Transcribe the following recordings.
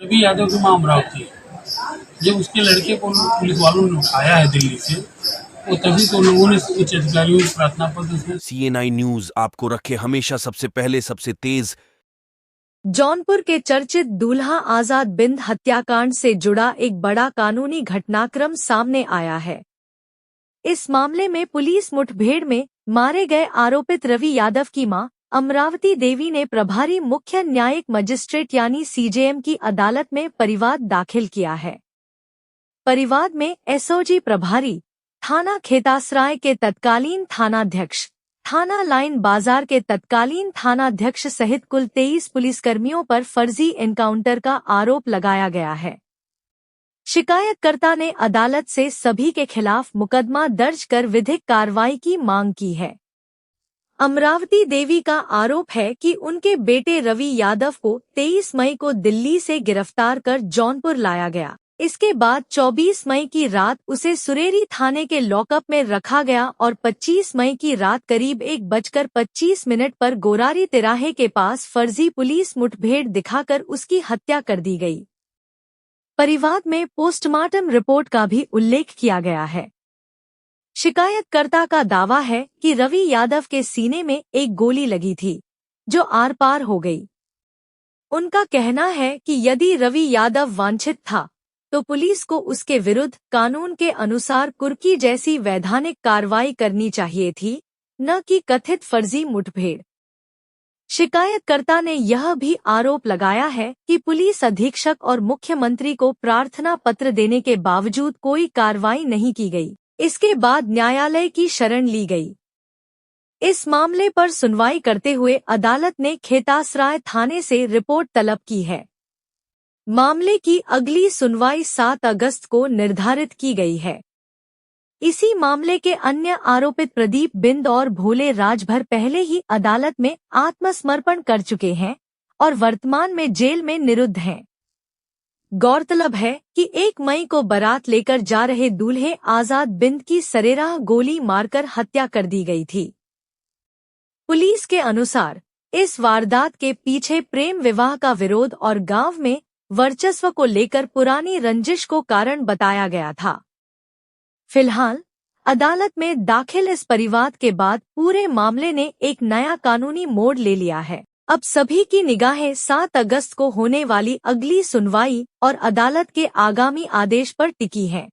रवि यादव की मां अमरावती। जब उसके लड़के को पुलिस वालों ने उठाया है दिल्ली से, तो तभी तो लोगों ने उच्च अधिकारियों को प्रार्थना पत्र उसमें। CNI न्यूज आपको रखे हमेशा सबसे पहले, सबसे तेज। जौनपुर के चर्चित दूल्हा आजाद बिंद हत्याकांड से जुड़ा एक बड़ा कानूनी घटनाक्रम सामने आया है। इस मामले में पुलिस मुठभेड़ में मारे गए आरोपित रवि यादव की मां अमरावती देवी ने प्रभारी मुख्य न्यायिक मजिस्ट्रेट यानी CJM की अदालत में परिवाद दाखिल किया है। परिवाद में SOG प्रभारी, थाना खेतासराय के तत्कालीन थानाध्यक्ष, थाना लाइन बाजार के तत्कालीन थानाध्यक्ष सहित कुल 23 पुलिसकर्मियों पर फर्जी एनकाउंटर का आरोप लगाया गया है। शिकायतकर्ता ने अदालत से सभी के खिलाफ मुकदमा दर्ज कर विधिक कार्रवाई की मांग की है। अमरावती देवी का आरोप है कि उनके बेटे रवि यादव को 23 मई को दिल्ली से गिरफ्तार कर जौनपुर लाया गया। इसके बाद 24 मई की रात उसे सुरेरी थाने के लॉकअप में रखा गया और 25 मई की रात करीब 1:25 पर गोरारी तिराहे के पास फर्जी पुलिस मुठभेड़ दिखाकर उसकी हत्या कर दी गई। परिवाद में पोस्टमार्टम रिपोर्ट का भी उल्लेख किया गया है। शिकायतकर्ता का दावा है कि रवि यादव के सीने में एक गोली लगी थी, जो आर पार हो गई। उनका कहना है कि यदि रवि यादव वांछित था, तो पुलिस को उसके विरुद्ध कानून के अनुसार कुर्की जैसी वैधानिक कार्रवाई करनी चाहिए थी, न कि कथित फर्जी मुठभेड़। शिकायतकर्ता ने यह भी आरोप लगाया है कि पुलिस अधीक्षक और मुख्यमंत्री को प्रार्थना पत्र देने के बावजूद कोई कार्रवाई नहीं की गई। इसके बाद न्यायालय की शरण ली गई। इस मामले पर सुनवाई करते हुए अदालत ने खेतासराय थाने से रिपोर्ट तलब की है। मामले की अगली सुनवाई 7 अगस्त को निर्धारित की गई है। इसी मामले के अन्य आरोपित प्रदीप बिंद और भोले राजभर पहले ही अदालत में आत्मसमर्पण कर चुके हैं और वर्तमान में जेल में निरुद्ध हैं। गौरतलब है कि 1 मई को बारात लेकर जा रहे दूल्हे आजाद बिंद की सरेराह गोली मारकर हत्या कर दी गई थी। पुलिस के अनुसार इस वारदात के पीछे प्रेम विवाह का विरोध और गांव में वर्चस्व को लेकर पुरानी रंजिश को कारण बताया गया था। फिलहाल अदालत में दाखिल इस परिवाद के बाद पूरे मामले ने एक नया कानूनी मोड़ ले लिया है। अब सभी की निगाहें 7 अगस्त को होने वाली अगली सुनवाई और अदालत के आगामी आदेश पर टिकी हैं।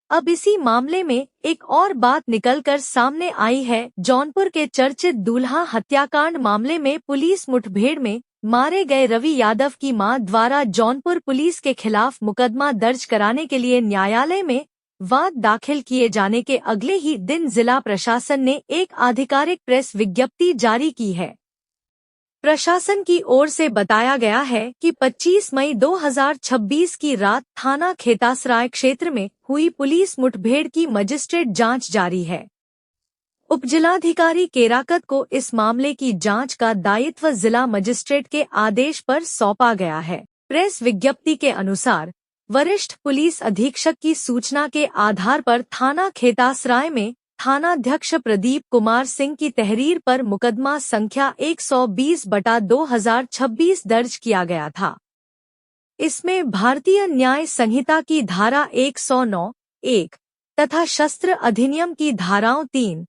अब इसी मामले में एक और बात निकलकर सामने आई है। जौनपुर के चर्चित दूल्हा हत्याकांड मामले में पुलिस मुठभेड़ में मारे गए रवि यादव की मां द्वारा जौनपुर पुलिस के खिलाफ मुकदमा दर्ज कराने के लिए न्यायालय में वाद दाखिल किए जाने के अगले ही दिन जिला प्रशासन ने एक आधिकारिक प्रेस विज्ञप्ति जारी की है। प्रशासन की ओर से बताया गया है कि 25 मई 2026 की रात थाना खेतासराय क्षेत्र में हुई पुलिस मुठभेड़ की मजिस्ट्रेट जांच जारी है। उपजिलाधिकारी केराकत को इस मामले की जांच का दायित्व जिला मजिस्ट्रेट के आदेश पर सौंपा गया है। प्रेस विज्ञप्ति के अनुसार वरिष्ठ पुलिस अधीक्षक की सूचना के आधार पर थाना खेतासराय में थानाध्यक्ष प्रदीप कुमार सिंह की तहरीर पर मुकदमा संख्या 120/2026 दर्ज किया गया था। इसमें भारतीय न्याय संहिता की धारा 109(1) तथा शस्त्र अधिनियम की धाराओं 3,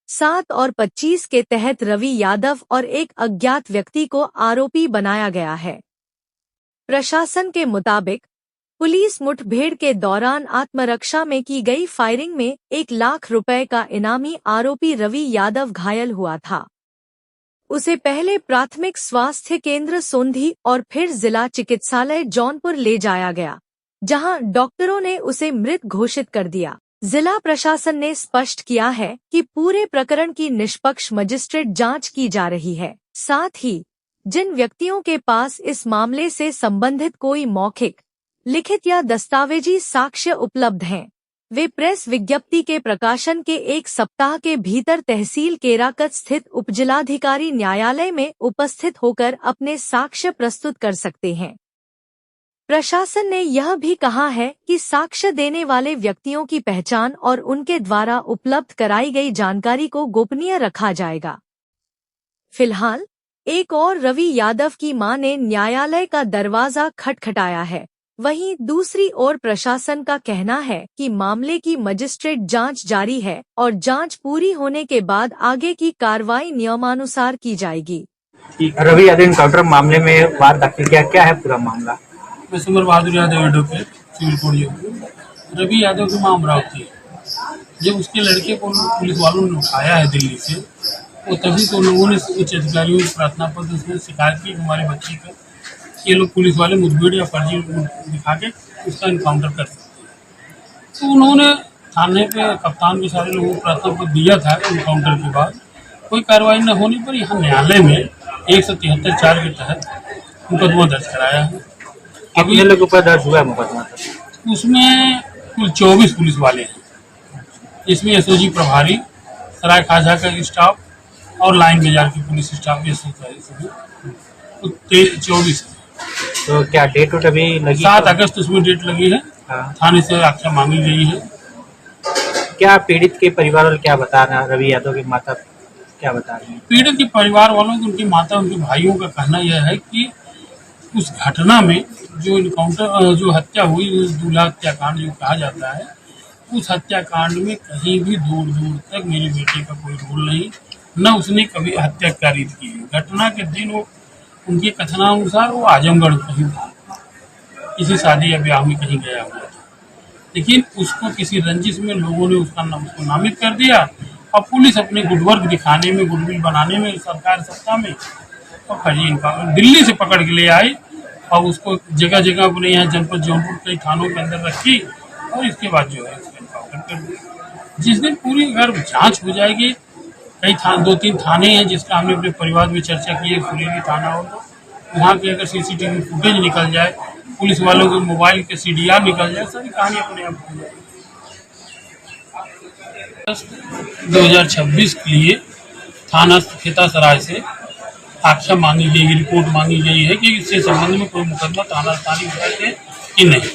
7 और 25 के तहत रवि यादव और एक अज्ञात व्यक्ति को आरोपी बनाया गया है। प्रशासन के मुताबिक पुलिस मुठभेड़ के दौरान आत्मरक्षा में की गई फायरिंग में 1 लाख रुपए का इनामी आरोपी रवि यादव घायल हुआ था। उसे पहले प्राथमिक स्वास्थ्य केंद्र सोंधी और फिर जिला चिकित्सालय जौनपुर ले जाया गया, जहां डॉक्टरों ने उसे मृत घोषित कर दिया। जिला प्रशासन ने स्पष्ट किया है कि पूरे प्रकरण की निष्पक्ष मजिस्ट्रेट जांच की जा रही है। साथ ही जिन व्यक्तियों के पास इस मामले से संबंधित कोई मौखिक, लिखित या दस्तावेजी साक्ष्य उपलब्ध हैं, वे प्रेस विज्ञप्ति के प्रकाशन के 1 सप्ताह के भीतर तहसील केराकत स्थित उपजिलाधिकारी न्यायालय में उपस्थित होकर अपने साक्ष्य प्रस्तुत कर सकते हैं। प्रशासन ने यह भी कहा है कि साक्ष्य देने वाले व्यक्तियों की पहचान और उनके द्वारा उपलब्ध कराई गई जानकारी को गोपनीय रखा जाएगा। फिलहाल एक और रवि यादव की मां ने न्यायालय का दरवाजा खटखटाया है। वहीं दूसरी ओर प्रशासन का कहना है कि मामले की मजिस्ट्रेट जांच जारी है और जांच पूरी होने के बाद आगे की कार्रवाई नियमानुसार की जाएगी। रवि यादव एनकाउंटर मामले में वाद दाखिल किया, क्या है पूरा मामला? मैं Sumer Bahadur Yadav advocate civil court Jaipur. Ravi Yadav की मां अमरावती है। जब उसके लड़के को पुलिस वालों ने उठाया है दिल्ली से, वो तभी तो लोगों ने उच्च अधिकारियों को प्रार्थना पत्र उसमें शिकायत की कि हमारे बच्चे का ये लोग पुलिस वाले मुठभेड़ या फर्जी दिखा के उसका इनकाउंटर कर सकते हैं। तो उन्होंने थाने पे कप्तान के सारे लोगों को प्रार्थना पत्र दिया था। इनकाउंटर के बाद कोई कार्रवाई न होने पर यहाँ न्यायालय में 173(4) के तहत मुकदमा दर्ज कराया है। कितने लोगों पर दर्ज हुआ है मुकदमा? उसमें कुल 24 पुलिस वाले हैं, जिसमें एसओजी प्रभारी, सराय खाजा का स्टाफ और लाइन बाजार की पुलिस स्टाफ ये सब 24। तो क्या डेट वोट अभी लगी? 7 अगस्त उसमें डेट लगी है। हाँ। थाने से आख्या मांगी गई है। क्या पीड़ित के परिवार वाले क्या बता रहे हैं? रवि यादव की माता क्या बता रही है? पीड़ित के परिवार वालों की, उनकी माता, उनके भाइयों का कहना यह है कि उस घटना में जो इनकाउंटर जो हत्या हुई, दूल्हा हत्याकांड जो कहा जाता है, उस हत्याकांड में कहीं भी दूर दूर तक मेरे बेटे का कोई रोल नहीं, न उसने कभी हत्या कारित की है। घटना के दिन वो, उनके कथनानुसार, वो आजमगढ़ कहीं किसी शादी या ब्याह में कहीं गया हुआ था, लेकिन उसको किसी रंजिश में लोगों ने उसका नाम उसको नामित कर दिया और पुलिस अपने गुडवर्क दिखाने में, गुडविल बनाने में, सरकार सत्ता में, और फर्जी इनकाउंटर दिल्ली से पकड़ के ले आई और उसको जगह जगह अपने यहाँ जनपद जौनपुर कई थानों के अंदर रखी और इसके बाद जो है उसका इनकाउंटर कर दिया। जिस दिन पूरी अगर जांच हो जाएगी, कई 2-3 थाने हैं जिसका हमने अपने परिवार में चर्चा की है, सुरेली थाना हो, तो वहाँ के अगर सीसीटीवी फुटेज निकल जाए, पुलिस वालों के मोबाइल के CDR निकल जाए, सारी कहानी अपने आप हो जाएगी। 2026 के लिए थाना खेतासराय से आख्या मांगी गई, रिपोर्ट मांगी गई है कि इससे संबंध में कोई मुकदमा थाना स्थानीय विधायक है कि नहीं।